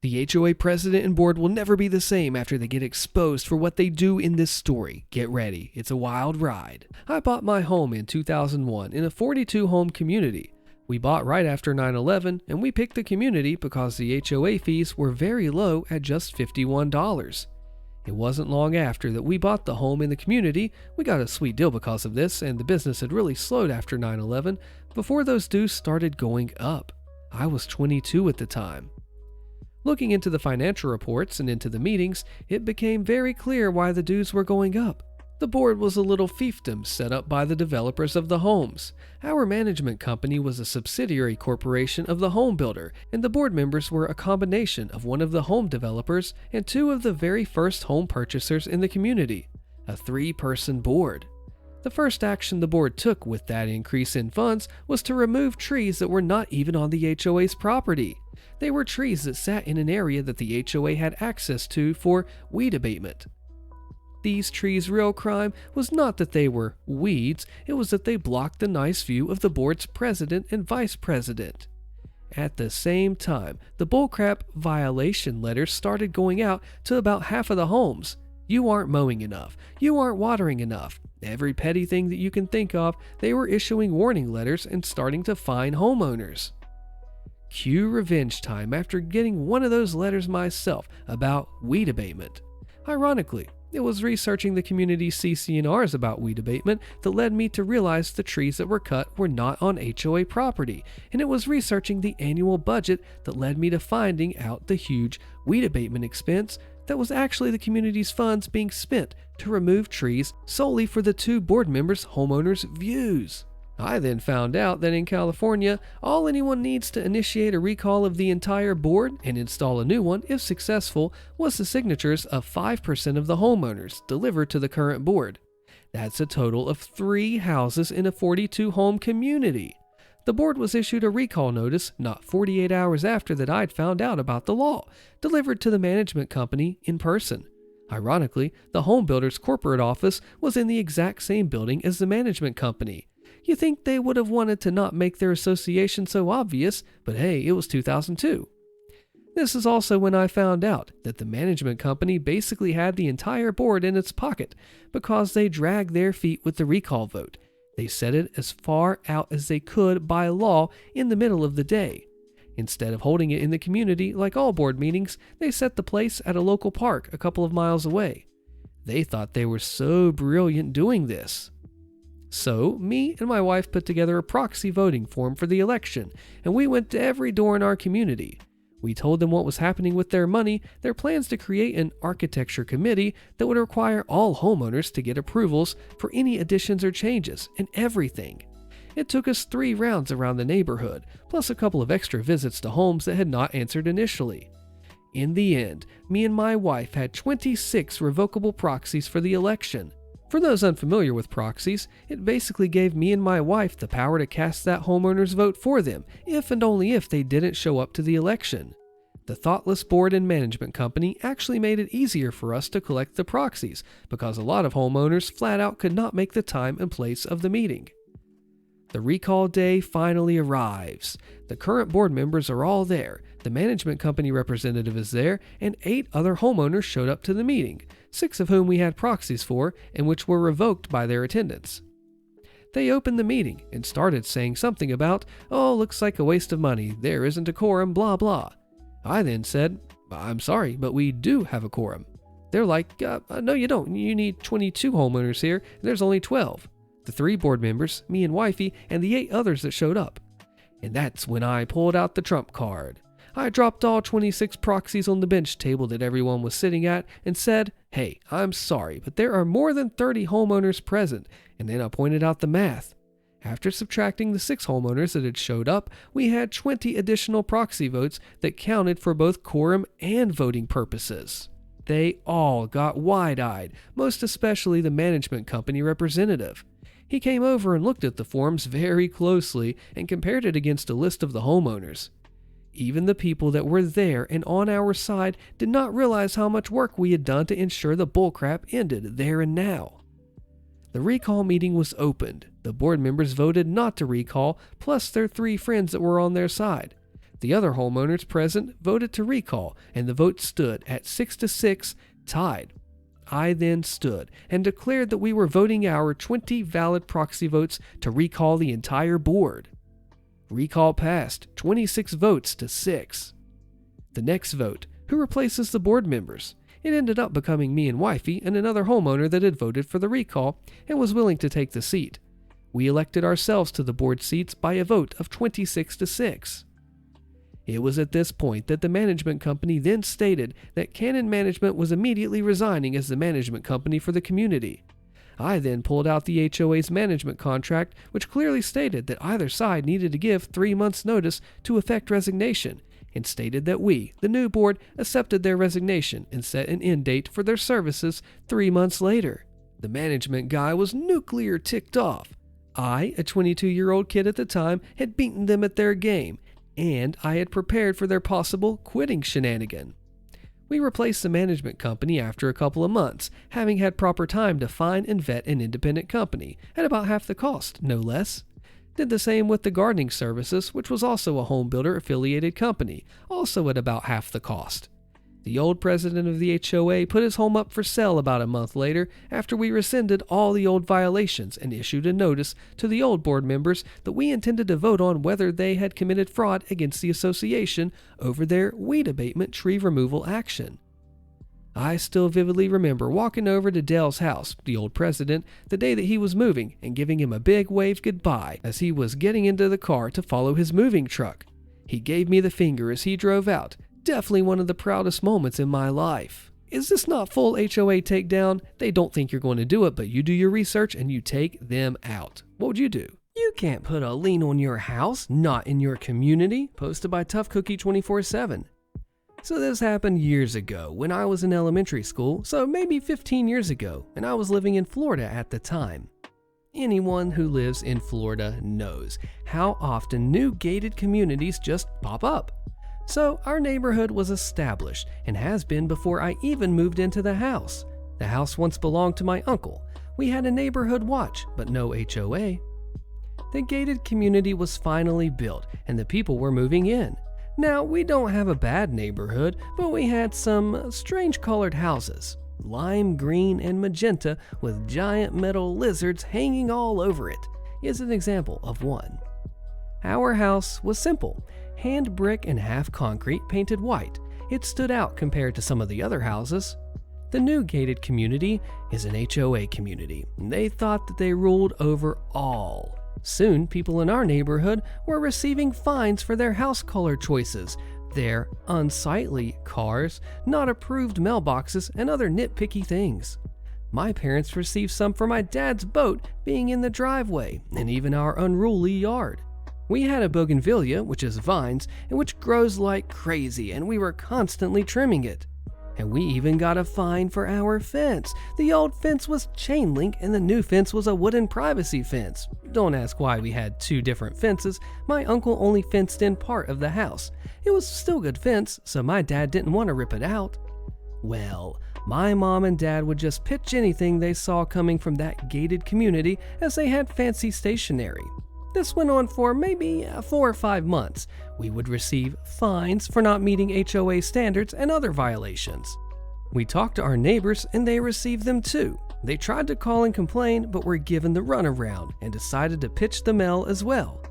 The HOA president and board will never be the same after they get exposed for what they do in this story. Get ready, it's a wild ride. I bought my home in 2001 in a 42-home community. We bought right after 9/11, and we picked the community because the HOA fees were very low at just $51. It wasn't long after that we bought the home in the community. We got a sweet deal because of this, and the business had really slowed after 9/11 before those dues started going up. I was 22 at the time. Looking into the financial reports and into the meetings, it became very clear why the dues were going up. The board was a little fiefdom set up by the developers of the homes. Our management company was a subsidiary corporation of the home builder, and the board members were a combination of one of the home developers and two of the very first home purchasers in the community, a 3-person board. The first action the board took with that increase in funds was to remove trees that were not even on the HOA's property. They were trees that sat in an area that the HOA had access to for weed abatement. These trees' real crime was not that they were weeds, it was that they blocked the nice view of the board's president and vice president. At the same time, the bullcrap violation letters started going out to about half of the homes. You aren't mowing enough. You aren't watering enough. Every petty thing that you can think of, they were issuing warning letters and starting to fine homeowners. Cue revenge time after getting one of those letters myself about weed abatement. Ironically, it was researching the community's CC&Rs about weed abatement that led me to realize the trees that were cut were not on HOA property, and it was researching the annual budget that led me to finding out the huge weed abatement expense that was actually the community's funds being spent to remove trees solely for the 2 board members' homeowners' views. I then found out that in California, all anyone needs to initiate a recall of the entire board and install a new one, if successful, was the signatures of 5% of the homeowners delivered to the current board. That's a total of 3 houses in a 42-home community. The board was issued a recall notice not 48 hours after that I'd found out about the law, delivered to the management company in person. Ironically, the home builder's corporate office was in the exact same building as the management company. You think they would have wanted to not make their association so obvious, but hey, it was 2002. This is also when I found out that the management company basically had the entire board in its pocket because they dragged their feet with the recall vote. They set it as far out as they could by law in the middle of the day. Instead of holding it in the community like all board meetings, they set the place at a local park a couple of miles away. They thought they were so brilliant doing this. So, me and my wife put together a proxy voting form for the election, and we went to every door in our community. We told them what was happening with their money, their plans to create an architecture committee that would require all homeowners to get approvals for any additions or changes, and everything. It took us 3 rounds around the neighborhood, plus a couple of extra visits to homes that had not answered initially. In the end, me and my wife had 26 revocable proxies for the election. For those unfamiliar with proxies, it basically gave me and my wife the power to cast that homeowner's vote for them, if and only if they didn't show up to the election. The thoughtless board and management company actually made it easier for us to collect the proxies, because a lot of homeowners flat out could not make the time and place of the meeting. The recall day finally arrives. The current board members are all there, the management company representative is there, and 8 other homeowners showed up to the meeting, 6 of whom we had proxies for and which were revoked by their attendance. They opened the meeting and started saying something about, "Oh, looks like a waste of money, there isn't a quorum, blah blah." I then said, "I'm sorry, but we do have a quorum." They're like, "No you don't, you need 22 homeowners here, and there's only 12. The 3 board members, me and wifey, and the 8 others that showed up. And that's when I pulled out the trump card. I dropped all 26 proxies on the bench table that everyone was sitting at and said, "Hey, I'm sorry, but there are more than 30 homeowners present," and then I pointed out the math. After subtracting the 6 homeowners that had showed up, we had 20 additional proxy votes that counted for both quorum and voting purposes. They all got wide-eyed, most especially the management company representative. He came over and looked at the forms very closely and compared it against a list of the homeowners. Even the people that were there and on our side did not realize how much work we had done to ensure the bullcrap ended there and now. The recall meeting was opened. The board members voted not to recall, plus their 3 friends that were on their side. The other homeowners present voted to recall, and the vote stood at 6-6, tied. I then stood and declared that we were voting our 20 valid proxy votes to recall the entire board. Recall passed, 26 votes to 6. The next vote, who replaces the board members? It ended up becoming me and wifey and another homeowner that had voted for the recall and was willing to take the seat. We elected ourselves to the board seats by a vote of 26-6. It was at this point that the management company then stated that Cannon Management was immediately resigning as the management company for the community. I then pulled out the HOA's management contract, which clearly stated that either side needed to give 3 months' notice to effect resignation, and stated that we, the new board, accepted their resignation and set an end date for their services 3 months later. The management guy was nuclear ticked off. I, a 22-year-old kid at the time, had beaten them at their game, and I had prepared for their possible quitting shenanigan. We replaced the management company after a couple of months, having had proper time to find and vet an independent company, at about half the cost, no less. Did the same with the gardening services, which was also a home builder affiliated company, also at about half the cost. The old president of the HOA put his home up for sale about a month later after we rescinded all the old violations and issued a notice to the old board members that we intended to vote on whether they had committed fraud against the association over their weed abatement tree removal action. I still vividly remember walking over to Dale's house, the old president, the day that he was moving and giving him a big wave goodbye as he was getting into the car to follow his moving truck. He gave me the finger as he drove out. Definitely one of the proudest moments in my life. Is this not full HOA takedown? They don't think you're going to do it, but you do your research and you take them out. What would you do? You can't put a lien on your house, not in your community. Posted by Tough Cookie 24/7. So this happened years ago when I was in elementary school, so maybe 15 years ago, and I was living in Florida at the time. Anyone who lives in Florida knows how often new gated communities just pop up. So our neighborhood was established and has been before I even moved into the house. The house once belonged to my uncle. We had a neighborhood watch, but no HOA. The gated community was finally built and the people were moving in. Now, we don't have a bad neighborhood, but we had some strange colored houses, lime green and magenta with giant metal lizards hanging all over it, is an example of one. Our house was simple, hand brick and half concrete painted white. It stood out compared to some of the other houses. The new gated community is an HOA community. They thought that they ruled over all. Soon, people in our neighborhood were receiving fines for their house color choices, their unsightly cars, not approved mailboxes, and other nitpicky things. My parents received some for my dad's boat being in the driveway, and even our unruly yard. We had a bougainvillea, which is vines, and which grows like crazy, and we were constantly trimming it. And we even got a fine for our fence. The old fence was chain link and the new fence was a wooden privacy fence. Don't ask why we had 2 different fences. My uncle only fenced in part of the house. It was still good fence, so my dad didn't want to rip it out. Well, my mom and dad would just pitch anything they saw coming from that gated community as they had fancy stationery. This went on for maybe 4 or 5 months. We would receive fines for not meeting HOA standards and other violations. We talked to our neighbors and they received them too. They tried to call and complain but were given the runaround and decided to pitch the mail as well.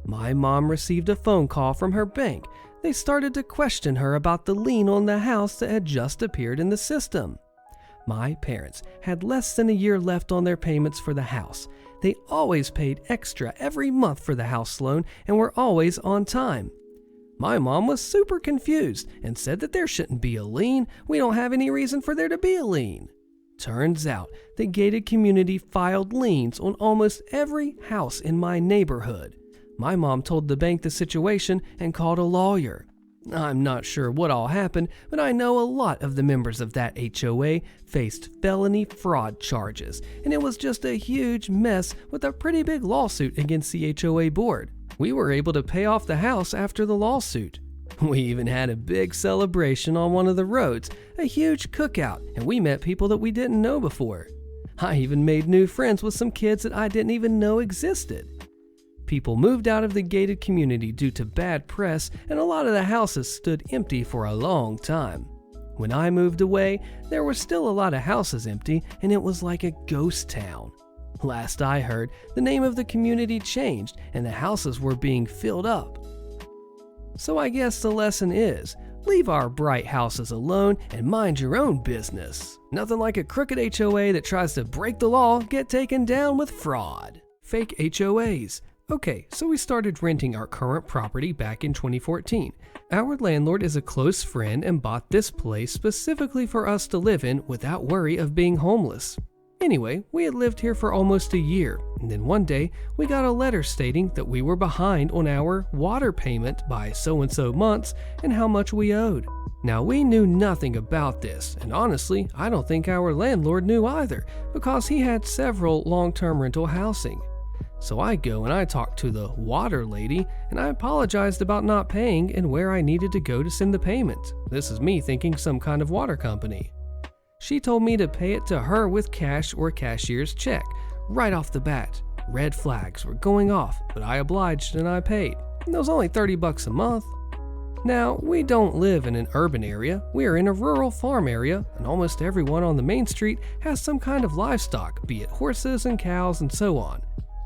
My mom received a phone call from her bank. They started to question her about the lien on the house that had just appeared in the system. My parents had less than a year left on their payments for the house. They always paid extra every month for the house loan and were always on time. My mom was super confused and said that there shouldn't be a lien. We don't have any reason for there to be a lien. Turns out the gated community filed liens on almost every house in my neighborhood. My mom told the bank the situation and called a lawyer. I'm not sure what all happened, but I know a lot of the members of that HOA faced felony fraud charges, and it was just a huge mess with a pretty big lawsuit against the HOA board. We were able to pay off the house after the lawsuit. We even had a big celebration on one of the roads, a huge cookout, and we met people that we didn't know before. I even made new friends with some kids that I didn't even know existed. People moved out of the gated community due to bad press, and a lot of the houses stood empty for a long time. When I moved away, there were still a lot of houses empty, and it was like a ghost town. Last I heard, the name of the community changed and the houses were being filled up. So I guess the lesson is, leave our bright houses alone and mind your own business. Nothing like a crooked HOA that tries to break the law get taken down with fraud. Fake HOAs. Okay, so we started renting our current property back in 2014. Our landlord is a close friend and bought this place specifically for us to live in without worry of being homeless. Anyway, we had lived here for almost a year, and then one day we got a letter stating that we were behind on our water payment by so-and-so months and how much we owed. Now, we knew nothing about this, and honestly, I don't think our landlord knew either, because he had several long-term rental housing. So I go and I talk to the water lady, and I apologized about not paying and where I needed to go to send the payment. This is me thinking some kind of water company. She told me to pay it to her with cash or cashier's check. Right off the bat, red flags were going off, but I obliged and I paid. It was only $30 a month. Now, we don't live in an urban area, we are in a rural farm area, and almost everyone on the main street has some kind of livestock, be it horses and cows and so on.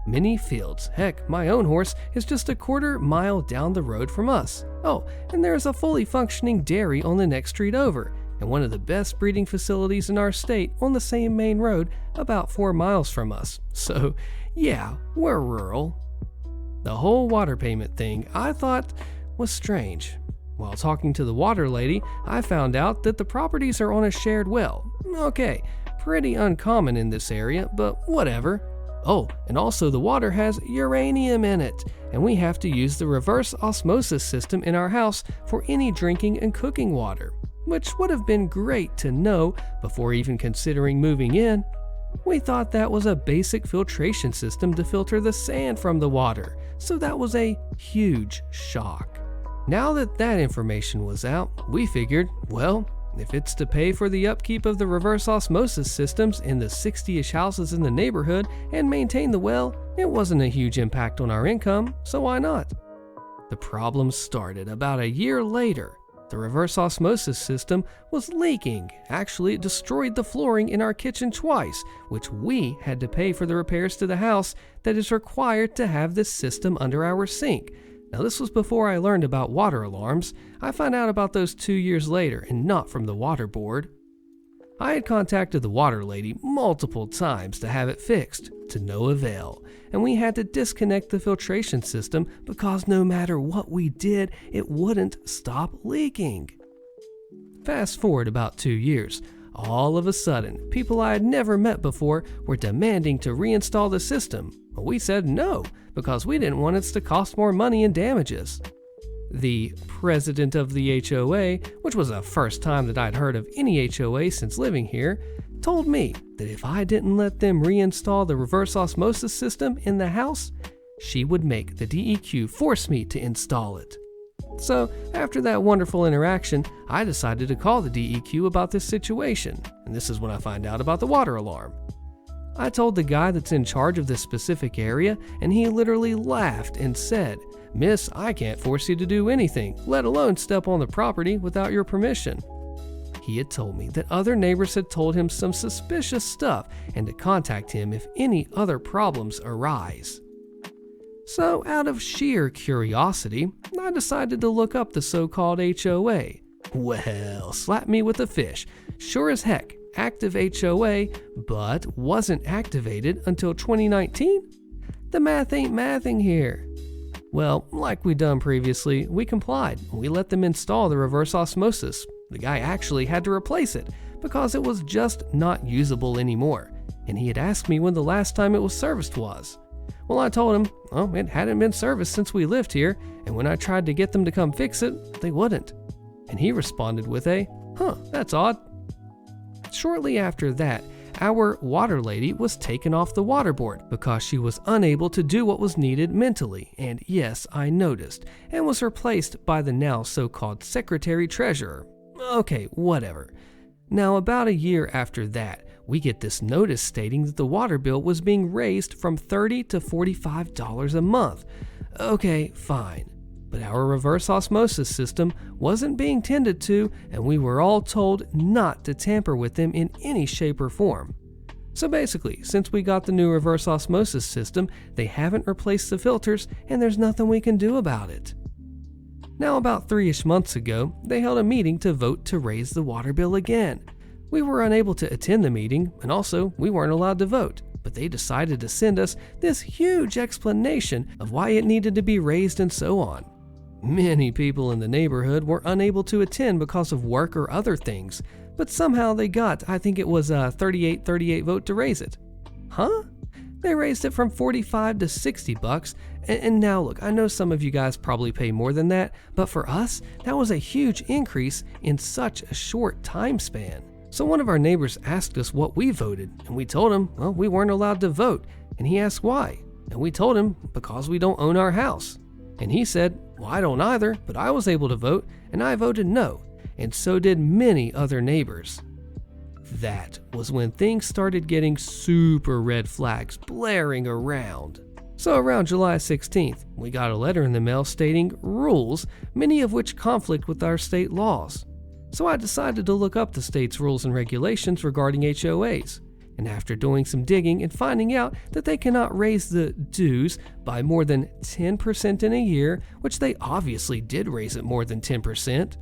Many fields, heck, my own horse is just a quarter-mile down the road from us. Oh, and there's a fully functioning dairy on the next street over, and one of the best breeding facilities in our state on the same main road about 4 miles from us. So, yeah, we're rural. The whole water payment thing I thought was strange. While talking to the water lady, I found out that the properties are on a shared well. Okay, pretty uncommon in this area, but whatever. Oh, and also the water has uranium in it, and we have to use the reverse osmosis system in our house for any drinking and cooking water, which would have been great to know before even considering moving in. We thought that was a basic filtration system to filter the sand from the water, so that was a huge shock. Now that that information was out, we figured, well, if it's to pay for the upkeep of the reverse osmosis systems in the 60-ish houses in the neighborhood and maintain the well, it wasn't a huge impact on our income, so why not? The problem started about a year later. The reverse osmosis system was leaking. Actually, it destroyed the flooring in our kitchen twice, which we had to pay for the repairs to the house that is required to have this system under our sink. Now, this was before I learned about water alarms. I found out about those 2 years later and not from the water board. I had contacted the water lady multiple times to have it fixed, to no avail, and we had to disconnect the filtration system because no matter what we did, it wouldn't stop leaking. Fast forward about 2 years. All of a sudden, people I had never met before were demanding to reinstall the system. We said no, because we didn't want it to cost more money in damages. The president of the HOA, which was the first time that I'd heard of any HOA since living here, told me that if I didn't let them reinstall the reverse osmosis system in the house, she would make the DEQ force me to install it. So, after that wonderful interaction, I decided to call the DEQ about this situation, and this is when I find out about the water alarm. I told the guy that's in charge of this specific area, and he literally laughed and said, "Miss, I can't force you to do anything, let alone step on the property without your permission." He had told me that other neighbors had told him some suspicious stuff and to contact him if any other problems arise. So, out of sheer curiosity, I decided to look up the so-called HOA. Well, slap me with a fish. Sure as heck, active HOA, but wasn't activated until 2019? The math ain't mathing here. Well, like we done previously, we complied. We let them install the reverse osmosis. The guy actually had to replace it because it was just not usable anymore, and he had asked me when the last time it was serviced was. Well, I told him, it hadn't been serviced since we lived here, and when I tried to get them to come fix it, they wouldn't. And he responded with a, that's odd. Shortly after that, our water lady was taken off the water board because she was unable to do what was needed mentally, and yes, I noticed, and was replaced by the now so-called secretary treasurer. Okay, whatever. Now, about a year after that, we get this notice stating that the water bill was being raised from $30 to $45 a month. Okay, fine. But our reverse osmosis system wasn't being tended to, and we were all told not to tamper with them in any shape or form. So basically, since we got the new reverse osmosis system, they haven't replaced the filters, and there's nothing we can do about it. Now, about 3-ish months ago, they held a meeting to vote to raise the water bill again. We were unable to attend the meeting, and also we weren't allowed to vote, but they decided to send us this huge explanation of why it needed to be raised and so on. Many people in the neighborhood were unable to attend because of work or other things, but somehow they got, I think it was a 38-38 vote to raise it. Huh? They raised it from $45 to $60, and now look, I know some of you guys probably pay more than that, but for us, that was a huge increase in such a short time span. So one of our neighbors asked us what we voted, and we told him, well, we weren't allowed to vote, and he asked why, and we told him because we don't own our house. And he said, well, I don't either, but I was able to vote, and I voted no, and so did many other neighbors. That was when things started getting super red flags blaring around. So around July 16th, we got a letter in the mail stating rules, many of which conflict with our state laws. So I decided to look up the state's rules and regulations regarding HOAs. And after doing some digging and finding out that they cannot raise the dues by more than 10% in a year, which they obviously did raise it more than 10%,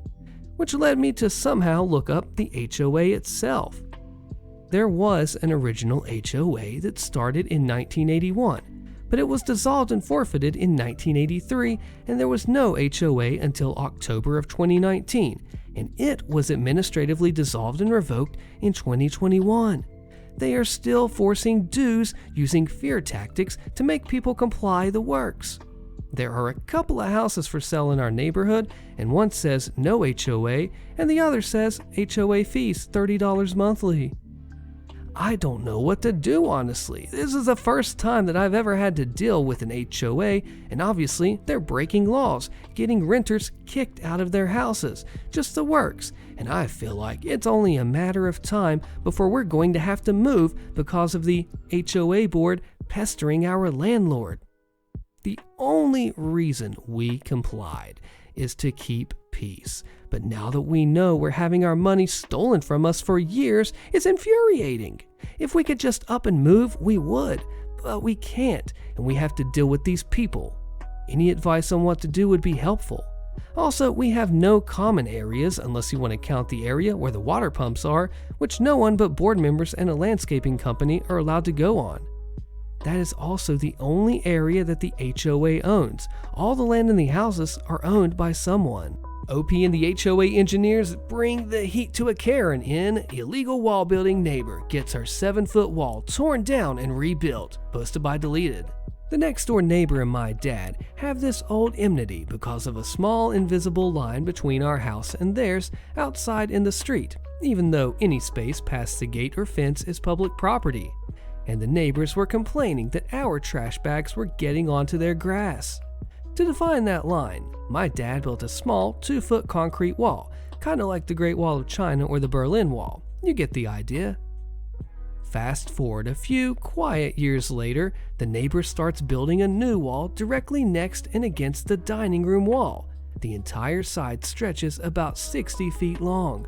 which led me to somehow look up the HOA itself. There was an original HOA that started in 1981, but it was dissolved and forfeited in 1983, and there was no HOA until October of 2019, and it was administratively dissolved and revoked in 2021. They are still forcing dues using fear tactics to make people comply the works. There are a couple of houses for sale in our neighborhood, and one says no HOA, and the other says HOA fees $30 monthly. I don't know what to do, honestly. This is the first time that I've ever had to deal with an HOA, and obviously they're breaking laws, getting renters kicked out of their houses, just the works, and I feel like it's only a matter of time before we're going to have to move because of the HOA board pestering our landlord. The only reason we complied is to keep peace. But now that we know we're having our money stolen from us for years, it's infuriating. If we could just up and move, we would, but we can't, and we have to deal with these people. Any advice on what to do would be helpful. Also, we have no common areas unless you want to count the area where the water pumps are, which no one but board members and a landscaping company are allowed to go on. That is also the only area that the HOA owns. All the land in the houses are owned by someone. OP and the HOA engineers bring the heat to a Karen in illegal wall building neighbor gets her 7-foot wall torn down and rebuilt, posted by deleted. The next door neighbor and my dad have this old enmity because of a small invisible line between our house and theirs outside in the street, even though any space past the gate or fence is public property. And the neighbors were complaining that our trash bags were getting onto their grass. To define that line, my dad built a small 2-foot concrete wall, kind of like the Great Wall of China or the Berlin Wall. You get the idea. Fast forward a few quiet years later, the neighbor starts building a new wall directly next and against the dining room wall. The entire side stretches about 60 feet long.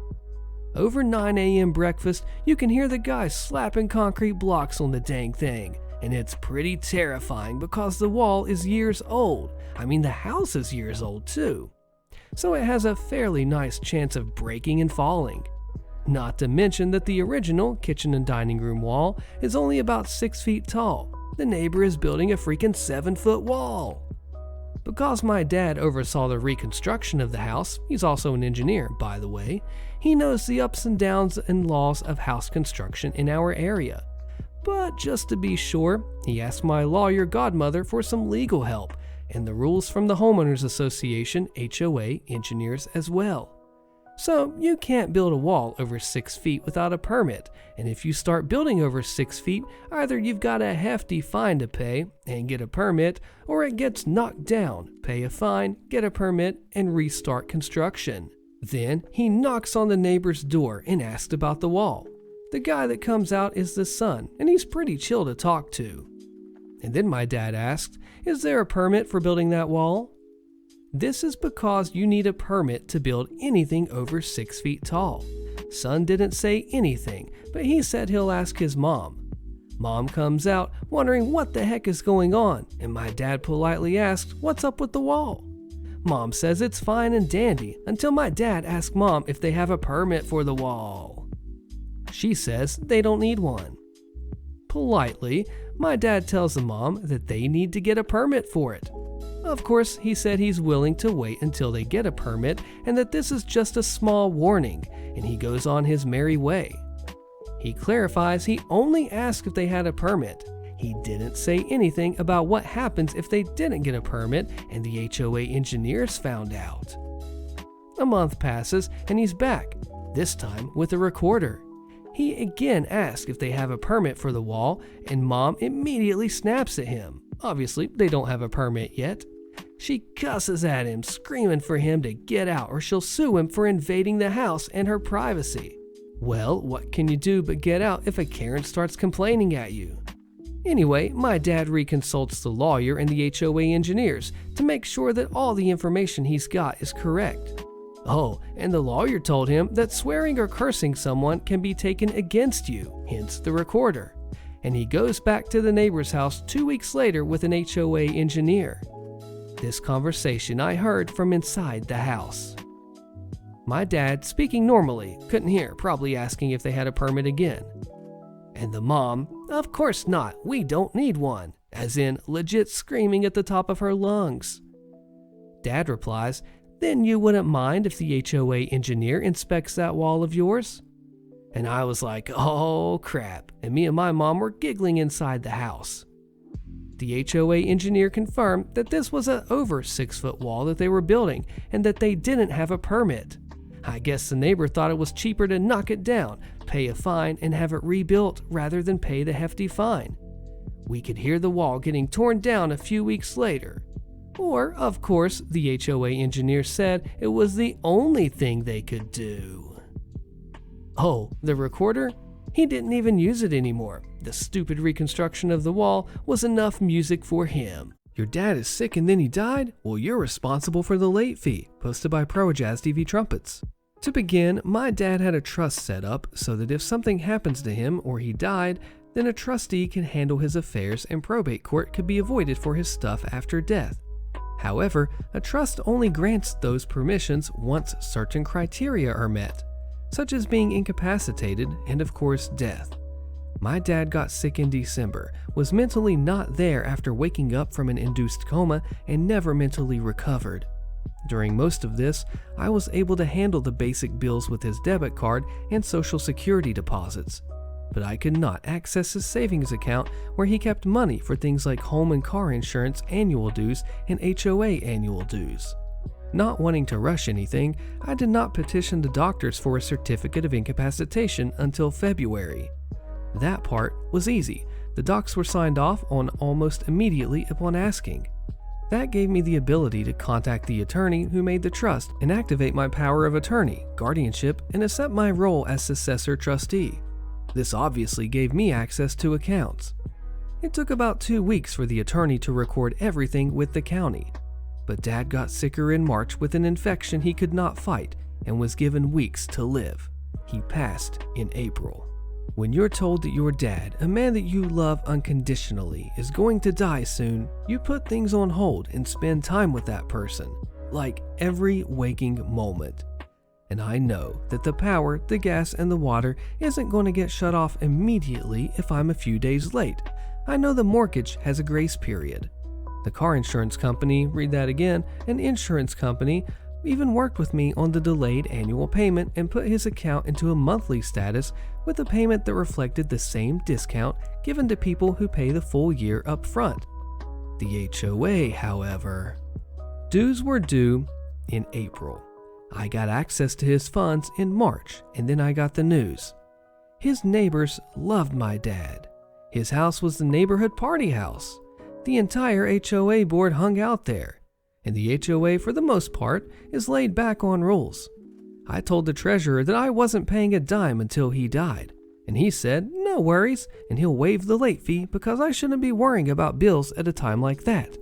Over 9 a.m. breakfast, you can hear the guy slapping concrete blocks on the dang thing. And it's pretty terrifying because the wall is years old. I mean, the house is years old too. So it has a fairly nice chance of breaking and falling. Not to mention that the original kitchen and dining room wall is only about 6 feet tall. The neighbor is building a freaking 7-foot wall. Because my dad oversaw the reconstruction of the house, he's also an engineer, by the way, he knows the ups and downs and laws of house construction in our area. But just to be sure, he asked my lawyer godmother for some legal help and the rules from the Homeowners Association HOA engineers as well. So you can't build a wall over 6 feet without a permit, and if you start building over 6 feet, either you've got a hefty fine to pay and get a permit, or it gets knocked down, pay a fine, get a permit, and restart construction. Then he knocks on the neighbor's door and asks about the wall. The guy that comes out is the son, and he's pretty chill to talk to. And then my dad asked, "Is there a permit for building that wall?" This is because you need a permit to build anything over 6 feet tall. Son didn't say anything, but he said he'll ask his mom. Mom comes out wondering what the heck is going on, and my dad politely asked, "What's up with the wall?" Mom says it's fine and dandy until my dad asks Mom if they have a permit for the wall. She says they don't need one. Politely, my dad tells the mom that they need to get a permit for it. Of course, he said he's willing to wait until they get a permit and that this is just a small warning, and he goes on his merry way. He clarifies he only asked if they had a permit. He didn't say anything about what happens if they didn't get a permit and the HOA engineers found out. A month passes and he's back, this time with a recorder. He again asks if they have a permit for the wall, and Mom immediately snaps at him. Obviously, they don't have a permit yet. She cusses at him, screaming for him to get out or she'll sue him for invading the house and her privacy. Well, what can you do but get out if a Karen starts complaining at you? Anyway, my dad reconsults the lawyer and the HOA engineers to make sure that all the information he's got is correct. Oh, and the lawyer told him that swearing or cursing someone can be taken against you, hence the recorder. And he goes back to the neighbor's house 2 weeks later with an HOA engineer. This conversation I heard from inside the house. My dad, speaking normally, couldn't hear, probably asking if they had a permit again. And the mom, "Of course not, we don't need one," as in legit screaming at the top of her lungs. Dad replies, "Then you wouldn't mind if the HOA engineer inspects that wall of yours?" And I was like, oh crap, and me and my mom were giggling inside the house. The HOA engineer confirmed that this was an over 6-foot wall that they were building and that they didn't have a permit. I guess the neighbor thought it was cheaper to knock it down, pay a fine, and have it rebuilt rather than pay the hefty fine. We could hear the wall getting torn down a few weeks later. Or, of course, the HOA engineer said it was the only thing they could do. Oh, the recorder? He didn't even use it anymore. The stupid reconstruction of the wall was enough music for him. Your dad is sick and then he died? Well, you're responsible for the late fee, posted by ProJazz TV Trumpets. To begin, my dad had a trust set up so that if something happens to him or he died, then a trustee can handle his affairs and probate court could be avoided for his stuff after death. However, a trust only grants those permissions once certain criteria are met, such as being incapacitated and of course death. My dad got sick in December, was mentally not there after waking up from an induced coma, and never mentally recovered. During most of this, I was able to handle the basic bills with his debit card and Social Security deposits, but I could not access his savings account where he kept money for things like home and car insurance annual dues and HOA annual dues. Not wanting to rush anything, I did not petition the doctors for a certificate of incapacitation until February. That part was easy. The docs were signed off on almost immediately upon asking. That gave me the ability to contact the attorney who made the trust and activate my power of attorney, guardianship, and accept my role as successor trustee. This obviously gave me access to accounts. It took about 2 weeks for the attorney to record everything with the county. But Dad got sicker in March with an infection he could not fight and was given weeks to live. He passed in April. When you're told that your dad, a man that you love unconditionally, is going to die soon, you put things on hold and spend time with that person, like every waking moment. And I know that the power, the gas, and the water isn't going to get shut off immediately if I'm a few days late. I know the mortgage has a grace period. The car insurance company, read that again, an insurance company, even worked with me on the delayed annual payment and put his account into a monthly status with a payment that reflected the same discount given to people who pay the full year up front. The HOA, however, dues were due in April. I got access to his funds in March, and then I got the news. His neighbors loved my dad. His house was the neighborhood party house. The entire HOA board hung out there, and the HOA, for the most part, is laid back on rules. I told the treasurer that I wasn't paying a dime until he died, And he said, no worries, and he'll waive the late fee because I shouldn't be worrying about bills at a time like that.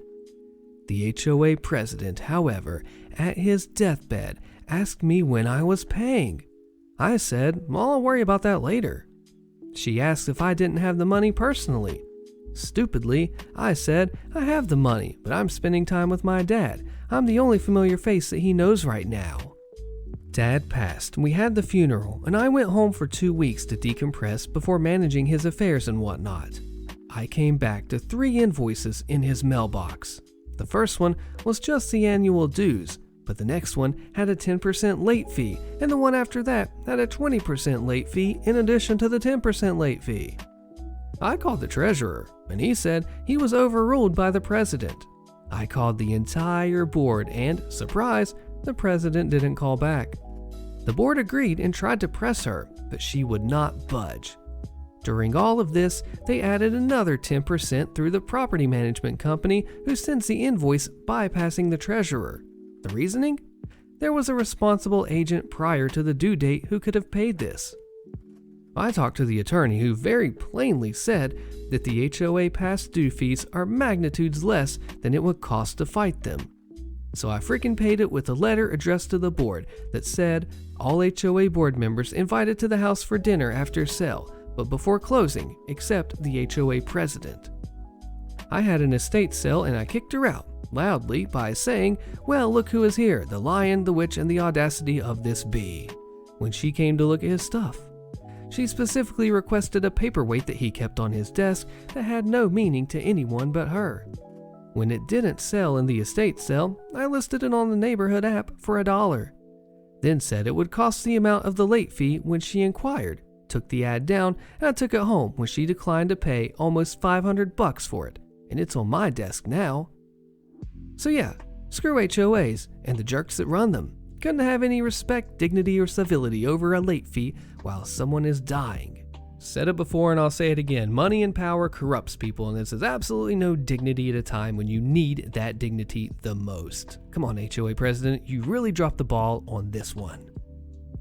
The HOA president, however, at his deathbed, asked me when I was paying. I said, well, I'll worry about that later. She asked if I didn't have the money personally. Stupidly, I said, I have the money, but I'm spending time with my dad. I'm the only familiar face that he knows right now. Dad passed, and we had the funeral, and I went home for 2 weeks to decompress before managing his affairs and whatnot. I came back to 3 invoices in his mailbox. The first one was just the annual dues, but the next one had a 10% late fee, and the one after that had a 20% late fee in addition to the 10% late fee. I called the treasurer, and he said he was overruled by the president. I called the entire board, and, surprise, the president didn't call back. The board agreed and tried to press her, but she would not budge. During all of this, they added another 10% through the property management company who sends the invoice bypassing the treasurer. The reasoning? There was a responsible agent prior to the due date who could have paid this. I talked to the attorney who very plainly said that the HOA past due fees are magnitudes less than it would cost to fight them. So I freaking paid it with a letter addressed to the board that said, all HOA board members invited to the house for dinner after sale, but before closing, except the HOA president. I had an estate sale and I kicked her out, loudly, by saying, well, look who is here, the lion, the witch, and the audacity of this bee, when she came to look at his stuff. She specifically requested a paperweight that he kept on his desk that had no meaning to anyone but her. When it didn't sell in the estate sale, I listed it on the neighborhood app for $1. Then said it would cost the amount of the late fee when she inquired, took the ad down, and I took it home when she declined to pay almost $500 for it, and it's on my desk now. So yeah, screw HOAs and the jerks that run them. Couldn't have any respect, dignity, or civility over a late fee while someone is dying. Said it before and I'll say it again, money and power corrupts people, and this is absolutely no dignity at a time when you need that dignity the most. Come on, HOA president, you really dropped the ball on this one.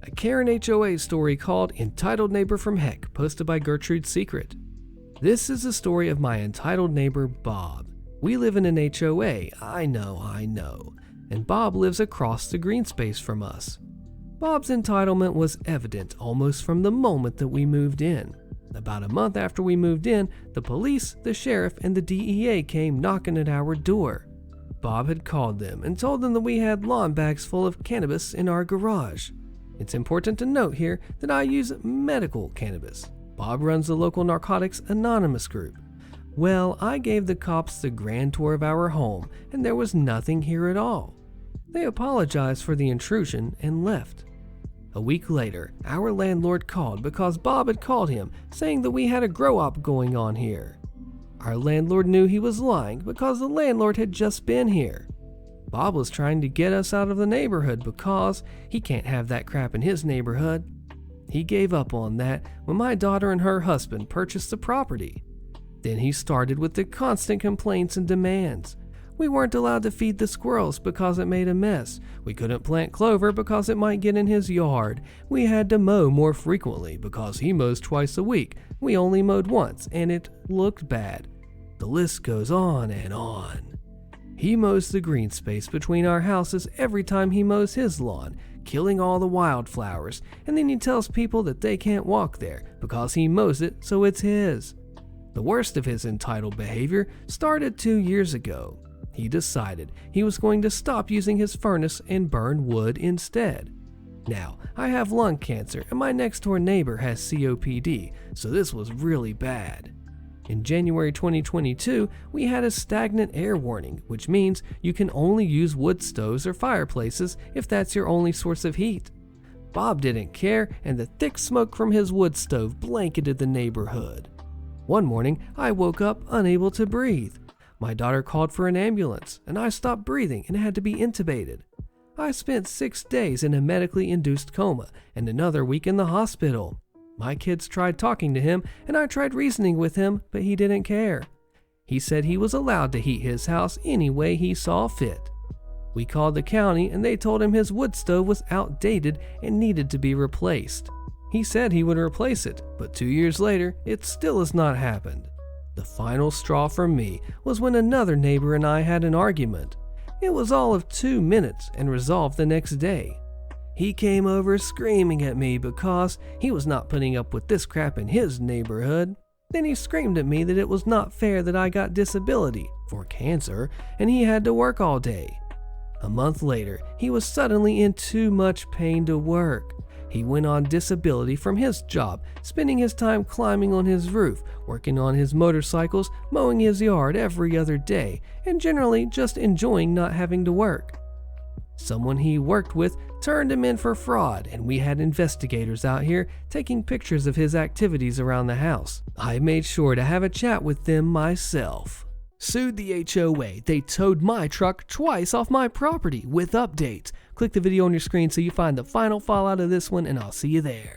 A Karen HOA story called Entitled Neighbor from Heck, posted by Gertrude Secret. This is the story of my entitled neighbor, Bob. We live in an HOA, I know, and Bob lives across the green space from us. Bob's entitlement was evident almost from the moment that we moved in. About a month after we moved in, the police, the sheriff, and the DEA came knocking at our door. Bob had called them and told them that we had lawn bags full of cannabis in our garage. It's important to note here that I use medical cannabis. Bob runs the local Narcotics Anonymous group. Well, I gave the cops the grand tour of our home, and there was nothing here at all. They apologized for the intrusion and left. A week later, our landlord called because Bob had called him, saying that we had a grow-op going on here. Our landlord knew he was lying because the landlord had just been here. Bob was trying to get us out of the neighborhood because he can't have that crap in his neighborhood. He gave up on that when my daughter and her husband purchased the property. Then he started with the constant complaints and demands. We weren't allowed to feed the squirrels because it made a mess. We couldn't plant clover because it might get in his yard. We had to mow more frequently because he mows twice a week. We only mowed once and it looked bad. The list goes on and on. He mows the green space between our houses every time he mows his lawn, killing all the wildflowers, and then he tells people that they can't walk there because he mows it so it's his. The worst of his entitled behavior started 2 years ago. He decided he was going to stop using his furnace and burn wood instead. Now, I have lung cancer and my next door neighbor has COPD, so this was really bad. In January 2022, we had a stagnant air warning, which means you can only use wood stoves or fireplaces if that's your only source of heat. Bob didn't care, and the thick smoke from his wood stove blanketed the neighborhood. One morning, I woke up unable to breathe. My daughter called for an ambulance, and I stopped breathing and had to be intubated. I spent 6 days in a medically induced coma and another week in the hospital. My kids tried talking to him, and I tried reasoning with him, but he didn't care. He said he was allowed to heat his house any way he saw fit. We called the county, and they told him his wood stove was outdated and needed to be replaced. He said he would replace it, but 2 years later, it still has not happened. The final straw for me was when another neighbor and I had an argument. It was all of 2 minutes and resolved the next day. He came over screaming at me because he was not putting up with this crap in his neighborhood. Then he screamed at me that it was not fair that I got disability for cancer and he had to work all day. A month later, he was suddenly in too much pain to work. He went on disability from his job, spending his time climbing on his roof, working on his motorcycles, mowing his yard every other day, and generally just enjoying not having to work. Someone he worked with turned him in for fraud, and we had investigators out here taking pictures of his activities around the house. I made sure to have a chat with them myself. Sued the HOA. They towed my truck twice off my property with updates. Click the video on your screen so you find the final fallout of this one, and I'll see you there.